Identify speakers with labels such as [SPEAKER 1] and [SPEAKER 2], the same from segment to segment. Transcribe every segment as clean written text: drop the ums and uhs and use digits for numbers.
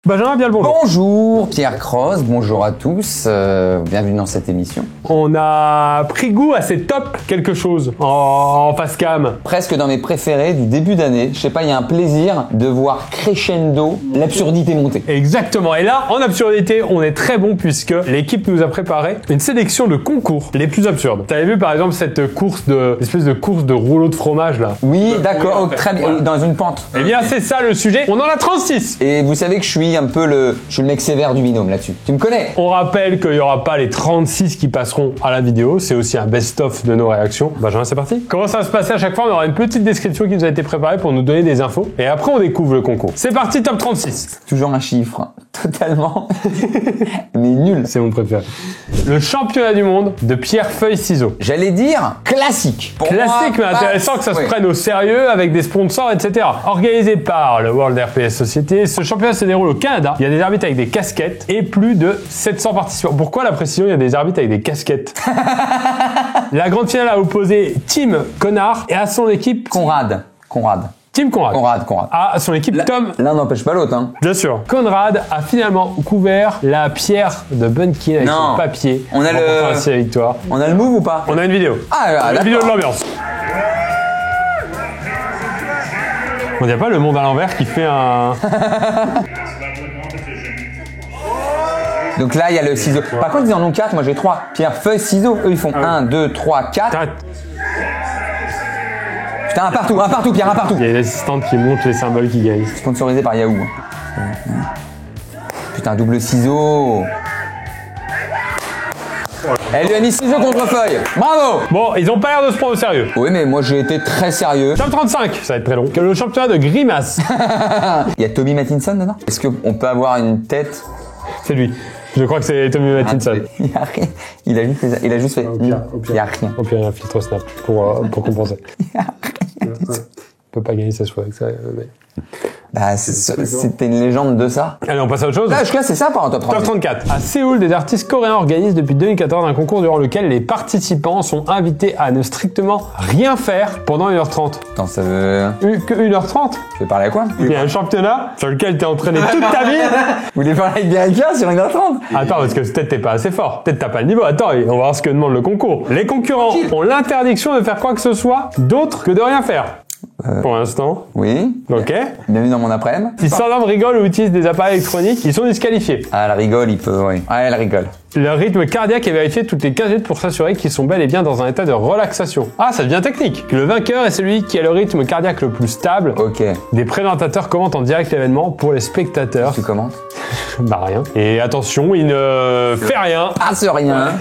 [SPEAKER 1] Benjamin, bien le bonjour.
[SPEAKER 2] Bonjour Pierre Cross, bonjour à tous, bienvenue dans cette émission.
[SPEAKER 1] On a pris goût à ces top quelque chose en face cam.
[SPEAKER 2] Presque dans mes préférés du début d'année, je sais pas, il y a un plaisir de voir crescendo l'absurdité monter.
[SPEAKER 1] Exactement, et là, en absurdité, on est très bon puisque l'équipe nous a préparé une sélection de concours les plus absurdes. T'avais vu par exemple cette espèce de course de rouleau de fromage là?
[SPEAKER 2] Oui, d'accord, très bien, dans une pente.
[SPEAKER 1] Eh bien c'est ça le sujet, on en a 36.
[SPEAKER 2] Et vous savez que je suis je suis le mec sévère du binôme là-dessus. Tu me connais?
[SPEAKER 1] On rappelle qu'il n'y aura pas les 36 qui passeront à la vidéo, c'est aussi un best-of de nos réactions. Benjamin, c'est parti. Comment ça va se passer à chaque fois? On aura une petite description qui nous a été préparée pour nous donner des infos. Et après, on découvre le concours. C'est parti, top 36.
[SPEAKER 2] Toujours un chiffre, totalement, mais nul.
[SPEAKER 1] C'est mon préféré. Le championnat du monde de pierre, feuille, ciseaux.
[SPEAKER 2] J'allais dire classique. Pour
[SPEAKER 1] Classique,
[SPEAKER 2] moi,
[SPEAKER 1] mais intéressant que ça se
[SPEAKER 2] ouais.
[SPEAKER 1] prenne au sérieux avec des sponsors, etc. Organisé par le World RPS Society, ce championnat se déroule au Canada. Il y a des arbitres avec des casquettes et plus de 700 participants. Pourquoi la précision, il y a des arbitres avec des casquettes? La grande finale a opposé Tim Connard et à son équipe...
[SPEAKER 2] Conrad.
[SPEAKER 1] Tim Conrad. À son équipe Tom...
[SPEAKER 2] L'un n'empêche pas l'autre, hein.
[SPEAKER 1] Bien sûr. Conrad a finalement couvert la pierre de Bunkin avec son papier.
[SPEAKER 2] On a
[SPEAKER 1] la victoire.
[SPEAKER 2] On a le move ou pas?
[SPEAKER 1] On a une vidéo.
[SPEAKER 2] La
[SPEAKER 1] vidéo de l'ambiance. On dirait pas le monde à l'envers qui fait un...
[SPEAKER 2] Donc là, il y a le ciseau. Par contre, ils en ont 4, moi j'ai 3. Pierre, feuille, ciseaux. Eux, ils font 1, 2, 3, 4. Putain, un partout, Pierre, un partout.
[SPEAKER 1] Il y a une assistante qui montre les symboles qui gagnent.
[SPEAKER 2] Sponsorisé par Yahoo. Putain, double ciseau. Elle lui a mis ciseaux contre feuille. Bravo.
[SPEAKER 1] Bon, ils ont pas l'air de se prendre au sérieux.
[SPEAKER 2] Oui, mais moi j'ai été très sérieux.
[SPEAKER 1] Top 35, ça va être très long. Le championnat de grimace.
[SPEAKER 2] Il y a Tommy Mattinson dedans? Est-ce qu'on peut avoir une tête?
[SPEAKER 1] C'est lui. Je crois que c'est Tommy Mattinson.
[SPEAKER 2] Il y a rien. Il a juste fait. Il y a rien.
[SPEAKER 1] Au pire, il y a un filtre Snap pour compenser.
[SPEAKER 2] Il y a rien.
[SPEAKER 1] On peut pas gagner sa choix avec ça. Mais...
[SPEAKER 2] Bah, c'était une légende de ça.
[SPEAKER 1] Allez, on passe à autre chose.
[SPEAKER 2] Là, je classe, c'est ça, pas en top 30.
[SPEAKER 1] Top 34. À Séoul, des artistes coréens organisent depuis 2014 un concours durant lequel les participants sont invités à ne strictement rien faire pendant 1h30.
[SPEAKER 2] Attends, ça veut...
[SPEAKER 1] Que 1h30?
[SPEAKER 2] Tu veux parler à quoi?
[SPEAKER 1] Il y a un championnat sur lequel t'es entraîné toute ta vie.
[SPEAKER 2] Vous voulez parler avec Bianca sur 1h30?
[SPEAKER 1] Attends, parce que peut-être t'es pas assez fort. Peut-être t'as pas le niveau. Attends, on va voir ce que demande le concours. Les concurrents ont l'interdiction de faire quoi que ce soit d'autre que de rien faire. Pour l'instant.
[SPEAKER 2] Oui.
[SPEAKER 1] Ok.
[SPEAKER 2] Bienvenue dans mon après-midi.
[SPEAKER 1] Si s'endorment, rigolent ou utilisent des appareils électroniques, ils sont disqualifiés.
[SPEAKER 2] Ah, elle rigole, il peut, oui. Ah, elle rigole.
[SPEAKER 1] Leur rythme cardiaque est vérifié toutes les 15 minutes pour s'assurer qu'ils sont bel et bien dans un état de relaxation. Ah, ça devient technique. Le vainqueur est celui qui a le rythme cardiaque le plus stable.
[SPEAKER 2] Ok.
[SPEAKER 1] Des présentateurs commentent en direct l'événement pour les spectateurs.
[SPEAKER 2] Tu commentes?
[SPEAKER 1] Bah rien. Et attention, il ne fait rien.
[SPEAKER 2] Ah, c'est rien.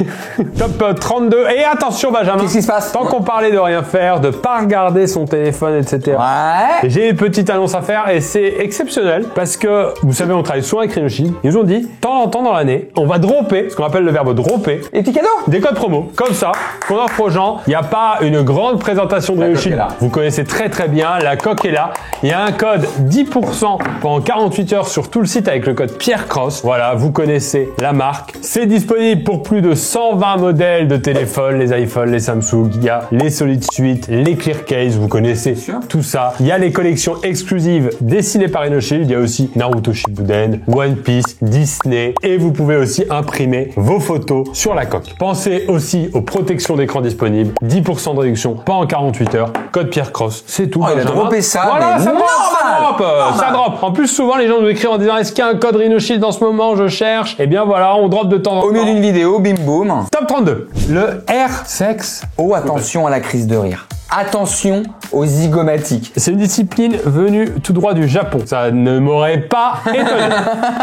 [SPEAKER 1] Top 32. Et attention, Benjamin.
[SPEAKER 2] Qu'est-ce qui se passe?
[SPEAKER 1] Tant qu'on parlait de rien faire, de pas regarder son téléphone, etc.
[SPEAKER 2] Ouais.
[SPEAKER 1] J'ai une petite annonce à faire et c'est exceptionnel parce que, vous savez, on travaille souvent avec Rhinoshield. Ils nous ont dit, de temps en temps dans l'année, on va dropper, ce qu'on appelle le verbe dropper.
[SPEAKER 2] Et petits cadeaux?
[SPEAKER 1] Des codes promo, comme ça, qu'on offre aux gens. Il n'y a pas une grande présentation de Rhinoshield. Vous connaissez très très bien, la coque est là. Il y a un code 10% pendant 48 heures sur tout le site avec le code Pierre Cross. Voilà, vous connaissez la marque. C'est disponible pour plus de 120 modèles de téléphones, les iPhones, les Samsung. Il y a les Solid Suite, les Clear Case, vous connaissez tout ça. Il y a les collections exclusives dessinées par Rhinoshield. Il y a aussi Naruto Shippuden, One Piece, Disney. Et vous pouvez aussi imprimer vos photos sur la coque. Pensez aussi aux protections d'écran disponibles. 10% de réduction pendant 48 heures. Code Pierre Cross. C'est tout.
[SPEAKER 2] Oh, il a droppé ça.
[SPEAKER 1] Voilà,
[SPEAKER 2] mais
[SPEAKER 1] ça drop. Ça drop. En plus, souvent, les gens nous écrivent en disant, est-ce qu'il y a un code Rhinoshield dans ce moment? Je cherche. Eh bien, voilà, on drop de temps en temps.
[SPEAKER 2] Au milieu d'une vidéo, bim boum.
[SPEAKER 1] Top 32. Le R-sex.
[SPEAKER 2] Oh, attention à la crise de rire. Attention aux zygomatiques.
[SPEAKER 1] C'est une discipline venue tout droit du Japon. Ça ne m'aurait pas étonné.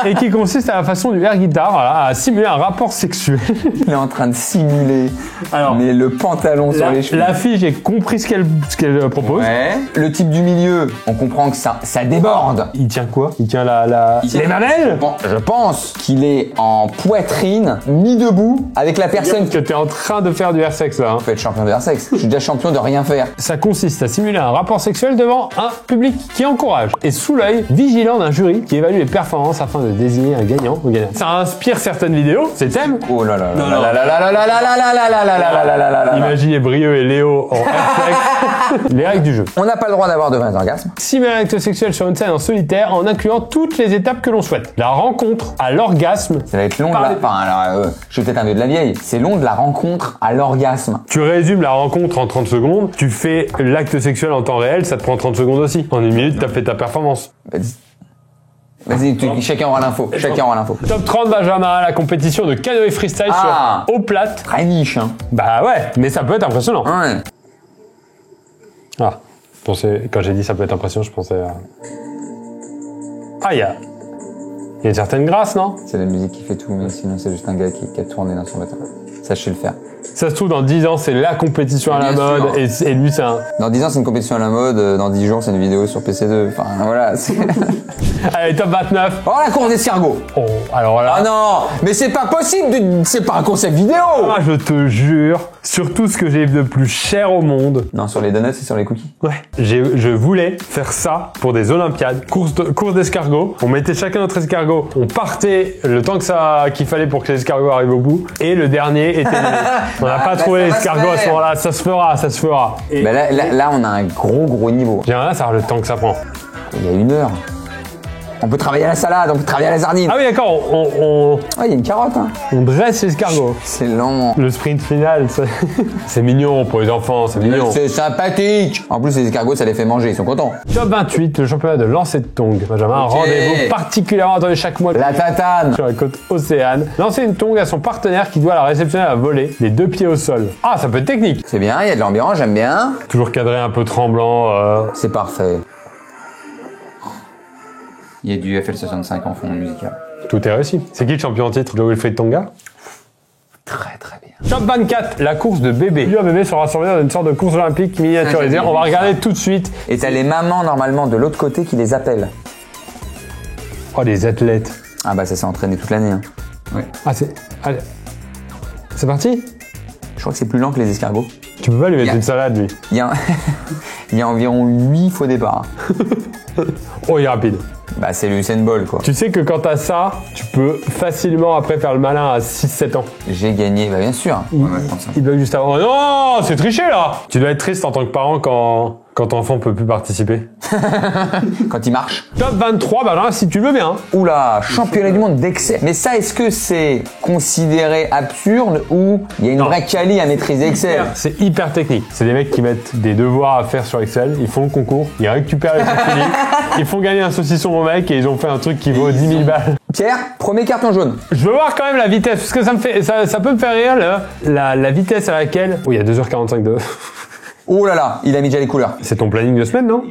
[SPEAKER 1] Et qui consiste à la façon du air guitar, voilà, à simuler un rapport sexuel.
[SPEAKER 2] Il est en train de simuler mais le pantalon sur les cheveux.
[SPEAKER 1] La fille, j'ai compris ce qu'elle propose.
[SPEAKER 2] Ouais. Le type du milieu, on comprend que ça déborde.
[SPEAKER 1] Il tient quoi? Il tient les mamelles?
[SPEAKER 2] Bon, je pense qu'il est en poitrine, mis debout, avec la personne
[SPEAKER 1] Que t'es en train de faire du air sex là. Hein.
[SPEAKER 2] Je peux être champion de air sexe. Je suis déjà champion de rien faire.
[SPEAKER 1] Ça consiste à simuler un rapport sexuel devant un public qui encourage et sous l'œil vigilant d'un jury qui évalue les performances afin de désigner un gagnant ou gagnante. Ça inspire certaines vidéos, c'est le thème.
[SPEAKER 2] Oh là là là là là là là là là là là là là là là là là.
[SPEAKER 1] Imaginez Brieux et Léo en air sex. Les règles du jeu.
[SPEAKER 2] On n'a pas le droit d'avoir de vrais orgasmes.
[SPEAKER 1] Simuler un acte sexuel sur une scène en solitaire en incluant toutes les étapes que l'on souhaite. La rencontre à l'orgasme.
[SPEAKER 2] Ça va être long de la... Enfin, alors, je suis peut-être un vieux de la vieille. C'est long de la rencontre à l'orgasme.
[SPEAKER 1] Tu résumes la rencontre en 30 secondes, tu fais l'acte sexuel en temps réel, ça te prend 30 secondes aussi. En 1 minute, t'as fait ta performance.
[SPEAKER 2] Vas-y, chacun aura l'info. Chacun aura l'info.
[SPEAKER 1] Top 30 Benjamin, la compétition de canoë freestyle sur eau plate.
[SPEAKER 2] Très niche, hein.
[SPEAKER 1] Bah ouais, mais ça peut être impressionnant.
[SPEAKER 2] Ouais.
[SPEAKER 1] Ah, quand j'ai dit ça peut être impressionnant, je pensais à... Ah, il y a une certaine grâce, non?
[SPEAKER 2] C'est la musique qui fait tout, mais sinon c'est juste un gars qui a tourné dans son bâton. Ça, je sais le faire.
[SPEAKER 1] Ça se trouve, dans 10 ans, c'est la compétition à la mode, et lui, c'est un...
[SPEAKER 2] Dans 10 ans, c'est une compétition à la mode, dans 10 jours, c'est une vidéo sur PC2. Enfin, voilà, c'est...
[SPEAKER 1] Allez, top 29.
[SPEAKER 2] Oh, la course d'escargot.
[SPEAKER 1] Oh, alors là...
[SPEAKER 2] Ah non, mais c'est pas possible, c'est pas un concept vidéo.
[SPEAKER 1] Moi, je te jure, sur tout ce que j'ai de plus cher au monde...
[SPEAKER 2] Non, sur les donuts et sur les cookies.
[SPEAKER 1] Ouais. Je voulais faire ça pour des Olympiades, course d'escargot. On mettait chacun notre escargot, on partait le temps qu'il fallait pour que l'escargot arrive au bout, et le dernier était... On n'a pas trouvé l'escargot à ce moment-là, ça se fera. Et,
[SPEAKER 2] bah là, on a un gros niveau.
[SPEAKER 1] J'aimerais bien savoir le temps que ça prend.
[SPEAKER 2] Il y a 1 heure. On peut travailler à la salade, on peut travailler à la sardine.
[SPEAKER 1] Ah oui, d'accord,
[SPEAKER 2] il y a une carotte, hein.
[SPEAKER 1] On dresse l'escargot.
[SPEAKER 2] C'est long.
[SPEAKER 1] Le sprint final, c'est mignon pour les enfants, c'est mignon.
[SPEAKER 2] C'est sympathique. En plus, les escargots, ça les fait manger, ils sont contents.
[SPEAKER 1] Top 28, le championnat de lancer de tongs. Benjamin, un rendez-vous particulièrement attendu chaque mois.
[SPEAKER 2] La tatane.
[SPEAKER 1] Sur la côte océane. Lancer une tongue à son partenaire qui doit la réceptionner à la volée, les 2 pieds au sol. Ah, ça peut être technique.
[SPEAKER 2] C'est bien, il y a de l'ambiance, j'aime bien.
[SPEAKER 1] Toujours cadré, un peu tremblant.
[SPEAKER 2] C'est parfait. Il y a du FL65 en fond musical.
[SPEAKER 1] Tout est réussi. C'est qui le champion en titre? Joe Wilfried Tonga?
[SPEAKER 2] Très bien.
[SPEAKER 1] Top 24, la course de bébé. Plusieurs bébés sont rassemblés dans une sorte de course olympique miniaturisée. On va regarder tout de suite.
[SPEAKER 2] Et t'as les mamans normalement de l'autre côté qui les appellent.
[SPEAKER 1] Oh, les athlètes.
[SPEAKER 2] Ah bah ça s'est entraîné toute l'année. Hein.
[SPEAKER 1] Oui. Ah allez. C'est parti?
[SPEAKER 2] Je crois que c'est plus lent que les escargots.
[SPEAKER 1] Tu peux pas lui mettre une salade, lui.
[SPEAKER 2] Il y a environ 8 faux départs.
[SPEAKER 1] Oh, il est rapide.
[SPEAKER 2] Bah c'est le Usain Bolt quoi.
[SPEAKER 1] Tu sais que quand t'as ça, tu peux facilement après faire le malin à 6-7 ans.
[SPEAKER 2] J'ai gagné, bah bien sûr.
[SPEAKER 1] Il bug juste avant. Oh non, c'est triché là. Tu dois être triste en tant que parent quand ton enfant peut plus participer.
[SPEAKER 2] Quand il marche.
[SPEAKER 1] Top 23, Benjamin, si tu le veux bien.
[SPEAKER 2] Oula, championnat du monde d'excès. Mais ça, est-ce que c'est considéré absurde ou il y a une vraie quali à maîtriser Excel?
[SPEAKER 1] C'est hyper technique. C'est des mecs qui mettent des devoirs à faire sur Excel, ils font le concours, ils récupèrent les finis, ils font gagner un saucisson au mec et ils ont fait un truc qui vaut 10 000 balles.
[SPEAKER 2] Pierre, premier carton jaune.
[SPEAKER 1] Je veux voir quand même la vitesse, parce que ça peut me faire rire, la vitesse à laquelle... Oh, il y a 2h45 de...
[SPEAKER 2] Oh là là, il a mis déjà les couleurs.
[SPEAKER 1] C'est ton planning de semaine, non?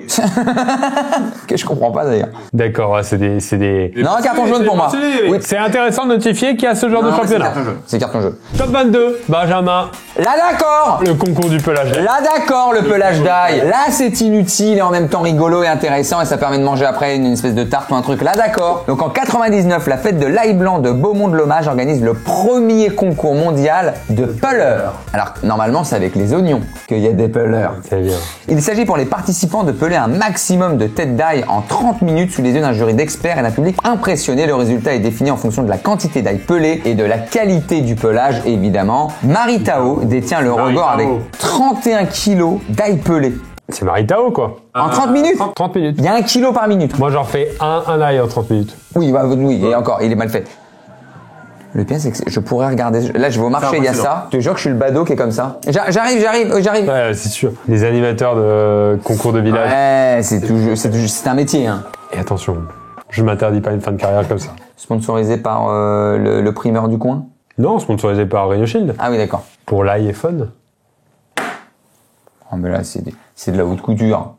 [SPEAKER 2] Que je comprends pas d'ailleurs.
[SPEAKER 1] D'accord, ouais, c'est des...
[SPEAKER 2] Non, carton jaune pour moi.
[SPEAKER 1] Oui. C'est intéressant de notifier qu'il y a ce genre de championnat.
[SPEAKER 2] C'est carton jaune.
[SPEAKER 1] Top 22, Benjamin.
[SPEAKER 2] Là d'accord.
[SPEAKER 1] Le concours du pelage d'ail.
[SPEAKER 2] Là d'accord, le pelage d'ail. Là c'est inutile et en même temps rigolo et intéressant et ça permet de manger après une espèce de tarte ou un truc. Là d'accord. Donc en 99, la fête de l'ail blanc de Beaumont-de-Lommage organise le premier concours mondial de peleurs. Alors normalement c'est avec les oignons qu'il y a des peleurs.
[SPEAKER 1] C'est bien.
[SPEAKER 2] Il s'agit pour les participants de peler un maximum de têtes d'ail en 30 minutes sous les yeux d'un jury d'experts et d'un public impressionné. Le résultat est défini en fonction de la quantité d'ail pelé et de la qualité du pelage, évidemment. Marie Tao détient le record avec 31 kilos d'ail pelé.
[SPEAKER 1] C'est Marie Tao, quoi.
[SPEAKER 2] En 30 minutes
[SPEAKER 1] 30 minutes.
[SPEAKER 2] Il y a 1 kilo par minute.
[SPEAKER 1] Moi, j'en fais un ail en 30 minutes.
[SPEAKER 2] Oui, bah, oui, et encore, il est mal fait. Le pire, c'est que je pourrais regarder. Là, je vais au marché, il y a ça. Je te jure que je suis le badaud qui est comme ça. J'arrive.
[SPEAKER 1] Ouais, c'est sûr. Les animateurs de concours de village.
[SPEAKER 2] Ouais, c'est un métier, hein.
[SPEAKER 1] Et attention, je m'interdis pas une fin de carrière comme ça.
[SPEAKER 2] Sponsorisé par le primeur du coin?
[SPEAKER 1] Non, sponsorisé par Rayon Shield.
[SPEAKER 2] Ah oui, d'accord.
[SPEAKER 1] Pour l'ail et fun.
[SPEAKER 2] Oh, mais là, c'est de la haute couture.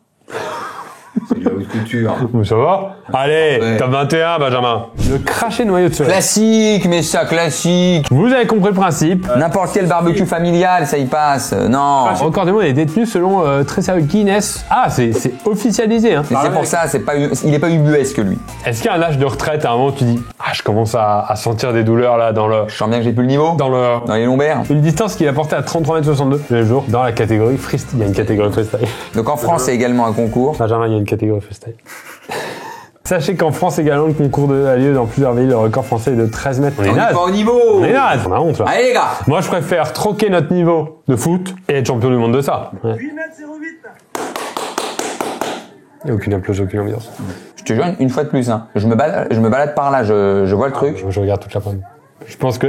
[SPEAKER 2] C'est de la haute couture.
[SPEAKER 1] Ça va? Allez,
[SPEAKER 2] ouais.
[SPEAKER 1] Top 21, Benjamin. Le craché noyau de soleil.
[SPEAKER 2] Classique, mais ça, classique.
[SPEAKER 1] Vous avez compris le principe.
[SPEAKER 2] N'importe quel barbecue familial, ça y passe. Non.
[SPEAKER 1] Le record du monde est détenu selon très sérieux Guinness. Ah, c'est officialisé, hein.
[SPEAKER 2] Mais c'est pour ça, il est pas ubuesque, lui.
[SPEAKER 1] Est-ce qu'il y a un âge de retraite à un moment où tu dis, ah, je commence à sentir des douleurs là dans le...
[SPEAKER 2] Je sens bien que j'ai plus le niveau. Dans les lombaires.
[SPEAKER 1] Une distance qu'il a portée à 33,62 m tous les jours dans la catégorie freestyle. Il y a une catégorie freestyle.
[SPEAKER 2] Donc en France, c'est également un concours.
[SPEAKER 1] Benjamin, il y a une catégorie freestyle. Sachez qu'en France également, le concours a lieu dans plusieurs villes. Le record français est de 13 mètres.
[SPEAKER 2] On est pas au niveau.
[SPEAKER 1] On est naze. On a honte là.
[SPEAKER 2] Allez les gars.
[SPEAKER 1] Moi, je préfère troquer notre niveau de foot et être champion du monde de ça. Ouais.
[SPEAKER 3] 8,08 m.
[SPEAKER 1] Il n'y a aucune implosion, aucune ambiance.
[SPEAKER 2] Je te jure, une fois de plus, hein. Je me balade par là, je vois le truc.
[SPEAKER 1] Je regarde toute la panne. Je pense que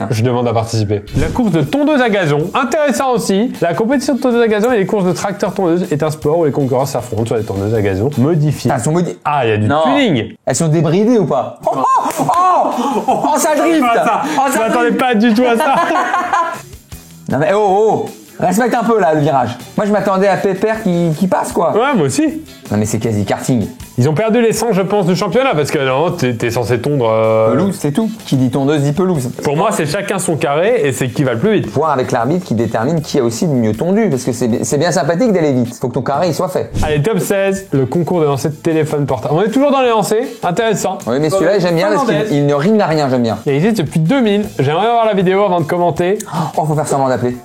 [SPEAKER 2] Je
[SPEAKER 1] demande à participer. La course de tondeuse à gazon, intéressant aussi. La compétition de tondeuse à gazon et les courses de tracteur tondeuse est un sport où les concurrents s'affrontent sur les tondeuses à gazon modifiées.
[SPEAKER 2] Elles sont modifiées.
[SPEAKER 1] Ah, il y a du
[SPEAKER 2] Non.
[SPEAKER 1] tuning.
[SPEAKER 2] Elles sont débridées ou pas? Oh, ça drift.
[SPEAKER 1] Je m'attendais pas du tout à ça.
[SPEAKER 2] Non mais oh, respecte un peu là le virage. Moi je m'attendais à Pépère qui passe quoi.
[SPEAKER 1] Ouais, moi aussi.
[SPEAKER 2] Non mais c'est quasi karting.
[SPEAKER 1] Ils ont perdu l'essence, je pense, du championnat parce que non, t'es censé tondre.
[SPEAKER 2] Pelouse, c'est tout. Qui dit tondeuse dit pelouse.
[SPEAKER 1] Pour moi, c'est chacun son carré et c'est qui va le plus vite.
[SPEAKER 2] Voir avec l'arbitre qui détermine qui a aussi le mieux tondu. Parce que c'est bien sympathique d'aller vite. Faut que ton carré il soit fait.
[SPEAKER 1] Allez, top 16, le concours de lancer de téléphone portable. On est toujours dans les lancers, intéressant.
[SPEAKER 2] Oui mais celui-là j'aime bien parce qu'il ne rime à rien, j'aime bien.
[SPEAKER 1] Il existe depuis 2000. J'aimerais voir la vidéo avant de commenter.
[SPEAKER 2] Oh, faut faire semblant d'appeler.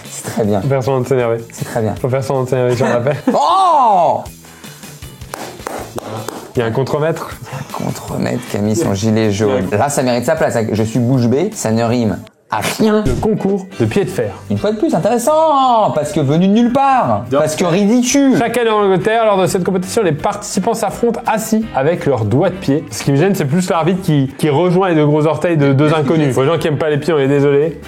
[SPEAKER 2] C'est très bien.
[SPEAKER 1] Faut faire semblant de s'énerver.
[SPEAKER 2] C'est très bien.
[SPEAKER 1] Faut faire semblant de s'énerver, j'en rappelle.
[SPEAKER 2] Oh!
[SPEAKER 1] Il y a un contremaître.
[SPEAKER 2] Contremaître qui a mis son gilet jaune. Là, ça mérite sa place. Je suis bouche bée, ça ne rime à rien.
[SPEAKER 1] Le concours de pied de fer.
[SPEAKER 2] Une fois de plus, intéressant, parce que venu de nulle part, parce que ridicule.
[SPEAKER 1] Chaque année en Angleterre, lors de cette compétition, les participants s'affrontent assis avec leurs doigts de pied. Ce qui me gêne, c'est plus l'arbitre qui rejoint les deux gros orteils de deux inconnus. Pour les gens qui aiment pas les pieds, on est désolé.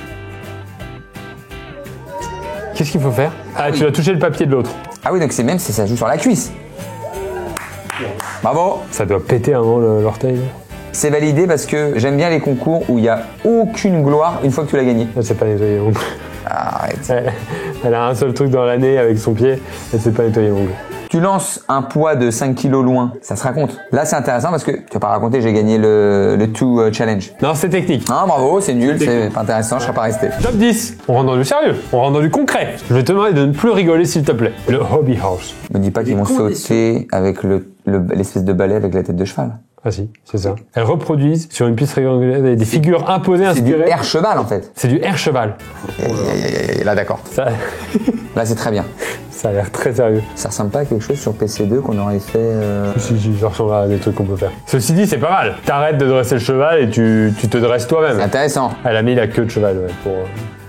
[SPEAKER 1] Qu'est-ce qu'il faut faire? Ah, tu vas toucher le papier de l'autre.
[SPEAKER 2] Ah oui, donc c'est même si ça joue sur la cuisse. Bravo.
[SPEAKER 1] Ça doit péter un moment l'orteil.
[SPEAKER 2] C'est validé parce que j'aime bien les concours où il n'y a aucune gloire une fois que tu l'as gagné.
[SPEAKER 1] Elle s'est pas nettoyée l'ongle.
[SPEAKER 2] Arrête.
[SPEAKER 1] Elle a un seul truc dans l'année avec son pied, elle s'est pas nettoyée l'ongle.
[SPEAKER 2] Tu lances un poids de 5 kilos loin, ça se raconte. Là, c'est intéressant parce que tu vas pas raconter, j'ai gagné le 2 challenge.
[SPEAKER 1] Non, c'est technique.
[SPEAKER 2] Ah, bravo, c'est nul, c'est pas intéressant, je serais pas resté.
[SPEAKER 1] Top 10. On rentre dans du sérieux, on rentre dans du concret. Je vais te demander de ne plus rigoler s'il te plaît. Le hobby horse.
[SPEAKER 2] Me dis pas qu'ils vont sauter avec l'espèce de balai avec la tête de cheval.
[SPEAKER 1] Ah si, c'est ça. Elles reproduisent sur une piste rectangulaire des figures imposées
[SPEAKER 2] C'est du
[SPEAKER 1] inspirées.
[SPEAKER 2] air cheval en fait.
[SPEAKER 1] C'est du air cheval.
[SPEAKER 2] Là, d'accord.
[SPEAKER 1] Ça,
[SPEAKER 2] Là, c'est très bien.
[SPEAKER 1] ça a l'air très sérieux.
[SPEAKER 2] Ça ressemble pas à quelque chose sur PC2 qu'on aurait fait.
[SPEAKER 1] Si, ça ressemble à des trucs qu'on peut faire. Ceci dit, c'est pas mal. T'arrêtes de dresser le cheval et tu te dresses
[SPEAKER 2] C'est
[SPEAKER 1] toi-même.
[SPEAKER 2] intéressant.
[SPEAKER 1] Elle a mis la queue de cheval ouais, pour.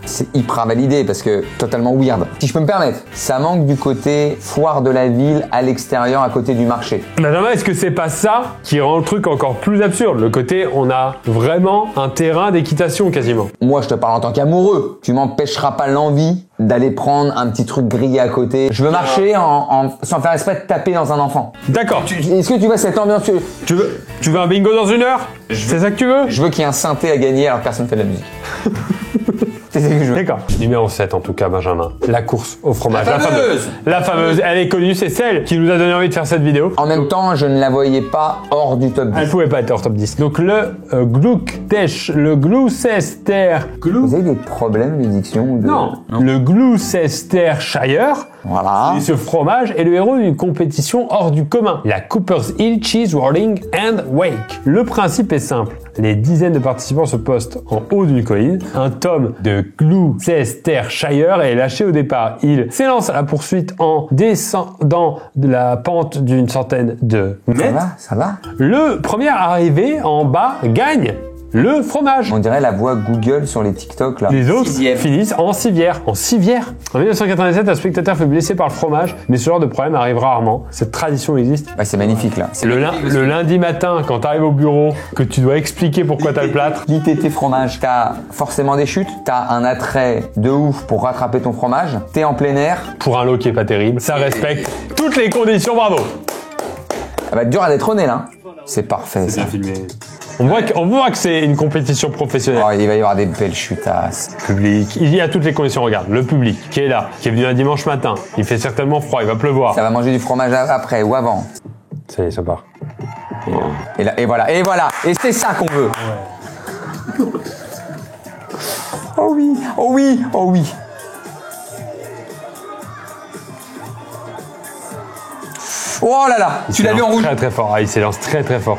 [SPEAKER 2] C'est hyper validé parce que totalement weird. Si je peux me permettre, ça manque du côté foire de la ville à l'extérieur, à côté du marché.
[SPEAKER 1] Benjamin, est-ce que c'est pas ça qui rend le truc encore plus absurde? Le côté, on a vraiment un terrain d'équitation quasiment.
[SPEAKER 2] Moi, je te parle en tant qu'amoureux. Tu m'empêcheras pas l'envie d'aller prendre un petit truc grillé à côté. Je veux marcher sans faire exprès de taper dans un enfant.
[SPEAKER 1] D'accord.
[SPEAKER 2] Est-ce que tu vois cette ambiance?
[SPEAKER 1] Tu veux un bingo dans une heure? C'est ça que tu veux?
[SPEAKER 2] Je veux qu'il y ait un synthé à gagner alors que personne fait de la musique. C'est ce que je veux.
[SPEAKER 1] D'accord. Numéro 7 en tout cas, Benjamin. La course au fromage.
[SPEAKER 2] La fameuse.
[SPEAKER 1] La fameuse. Elle est connue, c'est celle qui nous a donné envie de faire cette vidéo.
[SPEAKER 2] En même temps, je ne la voyais pas hors du top 10.
[SPEAKER 1] Elle pouvait pas être hors top 10. Donc le Gloucester, le Gloucester.
[SPEAKER 2] Vous avez des problèmes de diction ou de...
[SPEAKER 1] Non. Le Gloucestershire.
[SPEAKER 2] Voilà.
[SPEAKER 1] Et ce fromage est le héros d'une compétition hors du commun, la Cooper's Hill Cheese Rolling and Wake. Le principe est simple. Les dizaines de participants se postent en haut d'une colline. Un tome de Gloucestershire est lâché au départ. Il s'élance à la poursuite en descendant de la pente d'une centaine de mètres.
[SPEAKER 2] Ça va.
[SPEAKER 1] Le premier arrivé en bas gagne le fromage.
[SPEAKER 2] On dirait la voix Google sur les TikTok là.
[SPEAKER 1] Les autres finissent en civière. En civière. En 1997, un spectateur fut blessé par le fromage, mais ce genre de problème arrive rarement. Cette tradition existe.
[SPEAKER 2] Ouais, c'est magnifique là.
[SPEAKER 1] Le lundi matin, quand tu arrives au bureau, que tu dois expliquer pourquoi t'as le plâtre.
[SPEAKER 2] L'ITT fromage, t'as forcément des chutes, t'as un attrait de ouf pour rattraper ton fromage, t'es en plein air.
[SPEAKER 1] Pour un lot qui est pas terrible, ça respecte toutes les conditions, bravo.
[SPEAKER 2] Ça va être dur à détrôner là. C'est parfait ça.
[SPEAKER 1] Filmé. On voit que c'est une compétition professionnelle.
[SPEAKER 2] Oh, il va y avoir des belles chutasses.
[SPEAKER 1] Public, il y a toutes les conditions. Regarde, le public qui est là, qui est venu un dimanche matin, il fait certainement froid, il va pleuvoir.
[SPEAKER 2] Ça va manger du fromage après ou avant.
[SPEAKER 1] Ça y est, ça part.
[SPEAKER 2] Et voilà. Et c'est ça qu'on veut. Ouais. Oh oui, oh oui, oh oui. Oh là là, tu l'as vu en rouge.
[SPEAKER 1] Très très fort, il s'élance très très fort.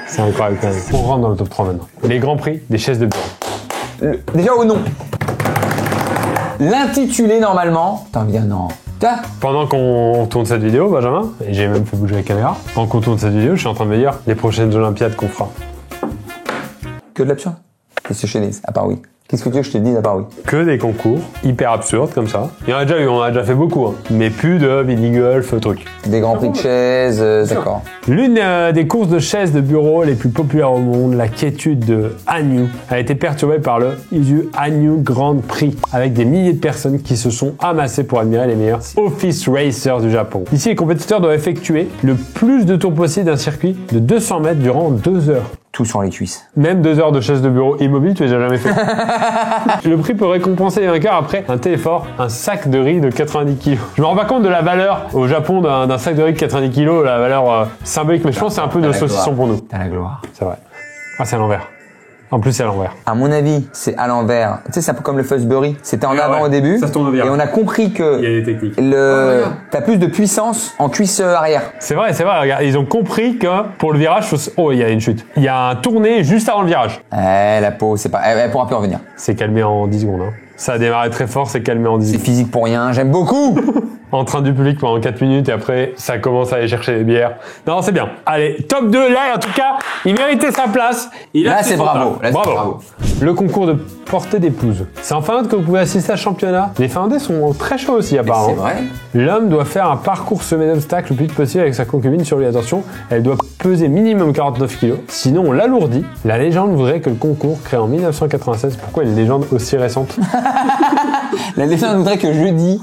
[SPEAKER 1] C'est incroyable quand même. On rentre dans le top 3 maintenant. Les grands prix des chaises de bureau.
[SPEAKER 2] Déjà au nom. L'intitulé normalement. T'en viens non.
[SPEAKER 1] Pendant qu'on tourne cette vidéo, Benjamin, et j'ai même fait bouger la caméra, pendant qu'on tourne cette vidéo, je suis en train de me dire les prochaines Olympiades qu'on fera.
[SPEAKER 2] Que de l'absurde. C'est chez Nice, à part oui. Qu'est-ce que tu veux que je te dise à part oui?
[SPEAKER 1] Que des concours hyper absurdes comme ça. Il y en a déjà eu, on en a déjà fait beaucoup, hein. Mais plus de mini-golf, truc.
[SPEAKER 2] Des grands prix de chaises, d'accord.
[SPEAKER 1] L'une des courses de chaises de bureau les plus populaires au monde, la quiétude de Hanyu, a été perturbée par le Izu Hanyu Grand Prix, avec des milliers de personnes qui se sont amassées pour admirer les meilleurs office racers du Japon. Ici, les compétiteurs doivent effectuer le plus de tours possible d'un circuit de 200 mètres durant 2 heures.
[SPEAKER 2] Tout sur les cuisses.
[SPEAKER 1] Même 2 heures de chaise de bureau immobile, tu les as jamais fait. Le prix peut récompenser les vainqueurs après un téléfort, un sac de riz de 90 kg. Je me rends pas compte de la valeur au Japon d'un sac de riz de 90 kg, la valeur symbolique, mais je pense que c'est un peu de saucisson pour nous.
[SPEAKER 2] T'as la gloire.
[SPEAKER 1] C'est vrai. Ah, c'est à l'envers. En plus, c'est à l'envers.
[SPEAKER 2] À mon avis, c'est à l'envers. Tu sais, c'est un peu comme le Fuzz-Berry. C'était en avant au début.
[SPEAKER 1] Ça se tourne au virage.
[SPEAKER 2] Et on a compris que
[SPEAKER 1] Il y a des techniques.
[SPEAKER 2] t'as plus de puissance en cuisse arrière.
[SPEAKER 1] C'est vrai, regarde, ils ont compris que pour le virage, oh, il y a une chute. Il y a un tourné juste avant le virage.
[SPEAKER 2] La peau, c'est pas, elle pourra plus revenir.
[SPEAKER 1] C'est calmé en 10 secondes, hein. Ça a démarré très fort, c'est calmé en 10
[SPEAKER 2] C'est
[SPEAKER 1] secondes.
[SPEAKER 2] physique pour rien. J'aime beaucoup.
[SPEAKER 1] En train du public pendant 4 minutes et après, ça commence à aller chercher les bières. Non, c'est bien. Allez, top 2, là, en tout cas, il méritait sa place.
[SPEAKER 2] Là, c'est bravo. Là, c'est bravo.
[SPEAKER 1] Le concours de portée d'épouse. C'est en Finlande que vous pouvez assister à ce championnat. Les Finlandais sont très chauds aussi, apparemment.
[SPEAKER 2] C'est vrai.
[SPEAKER 1] L'homme doit faire un parcours semé d'obstacles le plus vite possible avec sa concubine sur lui. Attention, elle doit peser minimum 49 kg. Sinon, on l'alourdit. La légende voudrait que le concours, créé en 1996, pourquoi une légende aussi récente?
[SPEAKER 2] La légende voudrait que jeudi.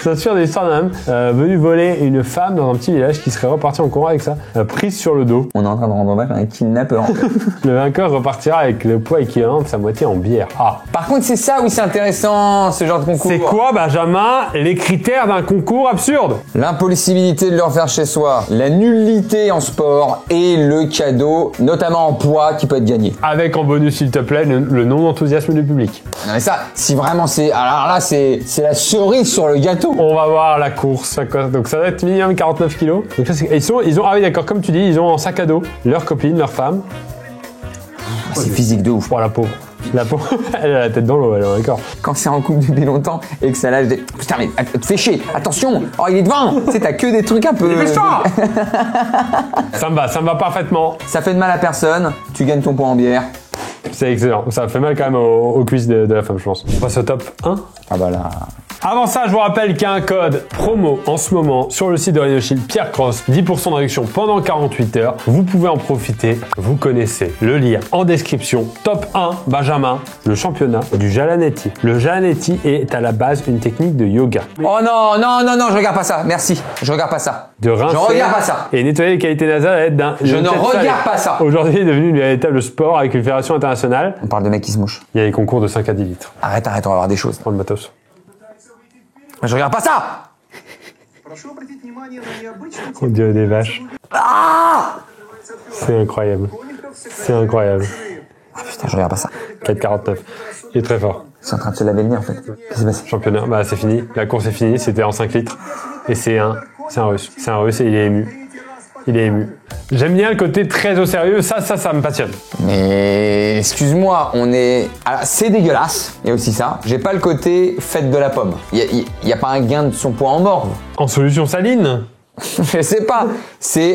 [SPEAKER 1] S'inspire de l'histoire d'un homme venu voler une femme dans un petit village qui serait reparti en courant avec sa prise sur le dos.
[SPEAKER 2] On est en train de rendre hommage à un kidnappeur. En fait.
[SPEAKER 1] Le vainqueur repartira avec le poids équivalent de sa moitié en bière. Ah.
[SPEAKER 2] Par contre, c'est ça où c'est intéressant, ce genre de concours.
[SPEAKER 1] C'est quoi, Benjamin, les critères d'un concours absurde?
[SPEAKER 2] L'impossibilité de le refaire chez soi, la nullité en sport et le cadeau, notamment en poids, qui peut être gagné.
[SPEAKER 1] Avec en bonus, s'il te plaît, le non-enthousiasme du public.
[SPEAKER 2] Non mais ça, si vraiment c'est... Alors là, c'est la cerise sur le gâteau.
[SPEAKER 1] On va voir la course. Donc ça doit être minimum 49 kilos. Donc ça, ils ont, ah oui, d'accord, comme tu dis, ils ont en sac à dos leur copine, leur femme.
[SPEAKER 2] C'est physique de ouf.
[SPEAKER 1] Oh, la pauvre. La pauvre, elle a la tête dans l'eau, elle est d'accord.
[SPEAKER 2] Quand c'est en couple depuis longtemps et que ça lâche des... Putain mais te fais chier, attention. Oh il est devant. Tu sais, t'as que des trucs un peu...
[SPEAKER 1] Ça me va parfaitement.
[SPEAKER 2] Ça fait de mal à personne, tu gagnes ton point en bière.
[SPEAKER 1] C'est excellent. Ça fait mal quand même aux cuisses de la femme, je pense. On passe au top 1.
[SPEAKER 2] Ah bah là...
[SPEAKER 1] Avant ça, je vous rappelle qu'il y a un code promo en ce moment sur le site de Rhinoshield, Pierre Cross, 10% de réduction pendant 48 heures. Vous pouvez en profiter, vous connaissez le lien en description. Top 1, Benjamin, le championnat du Jalanetti. Le Jalanetti est à la base une technique de yoga.
[SPEAKER 2] Oh non, non, non, non, je regarde pas ça, merci. Je regarde pas ça.
[SPEAKER 1] De rincer
[SPEAKER 2] Je regarde pas ça.
[SPEAKER 1] et nettoyer les qualités nasales à l'aide d'un...
[SPEAKER 2] Je ne regarde pas ça.
[SPEAKER 1] Aujourd'hui, il est devenu un véritable sport avec une fédération internationale.
[SPEAKER 2] On parle de mecs qui se mouchent.
[SPEAKER 1] Il y a des concours de 5 à 10 litres.
[SPEAKER 2] Arrête, on va avoir des choses.
[SPEAKER 1] Prends le matos.
[SPEAKER 2] Je regarde pas ça.
[SPEAKER 1] On dirait des vaches. C'est incroyable. C'est incroyable.
[SPEAKER 2] Ah putain, je regarde pas ça.
[SPEAKER 1] 4,49. Il est très fort.
[SPEAKER 2] C'est en train de se laver le nez en fait. Qu'est-ce qui s'est passé?
[SPEAKER 1] Championnat, bah c'est fini. La course est finie, c'était en 5 litres. Et c'est un russe. C'est un russe et il est ému. Il est ému. J'aime bien le côté très au sérieux, ça me passionne.
[SPEAKER 2] Mais excuse-moi, on est... Alors, c'est dégueulasse, il y a aussi ça. J'ai pas le côté fête de la pomme. Il y a pas un gain de son poids en morve.
[SPEAKER 1] En solution saline?
[SPEAKER 2] Je sais pas. C'est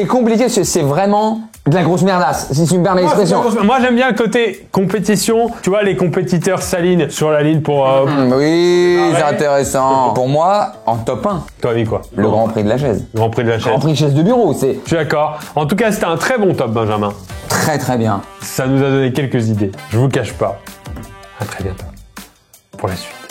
[SPEAKER 2] compliqué, c'est vraiment de la grosse merdasse, si tu me permets l'expression.
[SPEAKER 1] Moi j'aime bien le côté compétition. Tu vois, les compétiteurs salines sur la ligne pour...
[SPEAKER 2] Oui, c'est intéressant. Pour moi, en top 1,
[SPEAKER 1] Toi, mis quoi?
[SPEAKER 2] le Grand Prix de la chaise.
[SPEAKER 1] Grand Prix de la chaise.
[SPEAKER 2] Grand Prix de chaise de bureau, c'est
[SPEAKER 1] Je suis d'accord. En tout cas, c'était un très bon top, Benjamin.
[SPEAKER 2] très très bien.
[SPEAKER 1] Ça nous a donné quelques idées. Je vous cache pas. À très bientôt pour la suite.